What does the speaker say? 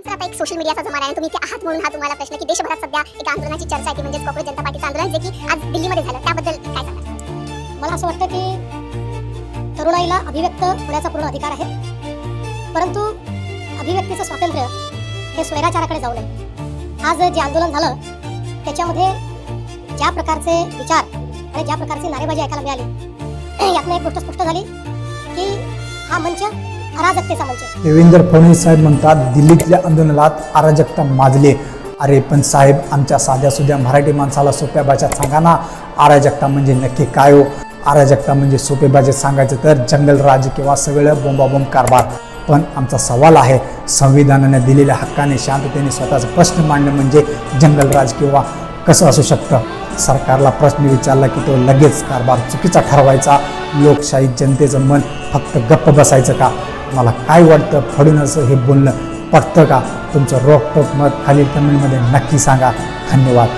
तर आता एक सोशल मीडियाचा जमाना आहे, तुम्ही इथे आहात म्हणून हा तुम्हाला प्रश्न की देशभरात सध्या एका आंदोलनाची चर्चा आहे ती म्हणजे काँग्रेस जनता पार्टीचं आंदोलन जे की आज दिल्लीमध्ये झालं, त्याबद्दल काय सांगाल? मला असं वाटतं की तरुणाईला अभिव्यक्त होण्याचा पूर्ण अधिकार आहे, परंतु अभिव्यक्तीचं स्वातंत्र्य हे स्वैराचाराकडे जाऊ नये. आज जे आंदोलन झालं त्याच्यामध्ये ज्या प्रकारचे विचार आणि ज्या प्रकारची नारेबाजी ऐकायला मिळाली यातनं एक गोष्ट स्पष्ट झाली की हा मंच अराजकतेचा मंच आहे. देवेंद्र फडणवीस साहेब म्हणतात दिल्लीतल्या आंदोलनात अराजकता माजली. अरे पण साहेब, आमच्या साध्या सुध्या मराठी माणसाला सोप्या भाषेत सांगा ना, अराजकता म्हणजे नक्की काय हो? अराजकता म्हणजे सोप्या भाषेत सांगायचं तर जंगलराज किंवा सगळं बोंबाबोंब कारभार. पण आमचा सवाल आहे, संविधानाने दिलेल्या हक्काने शांततेने स्वतःचा प्रश्न मांडणं म्हणजे जंगलराज किंवा कसं असू शकतं? सरकारला प्रश्न विचारला की तो लगेच कारभार चुकीचा ठरवायचा. लोकशाही जनतेचं मन फक्त गप्प बसायचं का? मला काय वाटतं, फडणवीस हे बोलणं पटतं का? तुमचं रोखठोक मत खालील कमेंटमध्ये नक्की सांगा. धन्यवाद.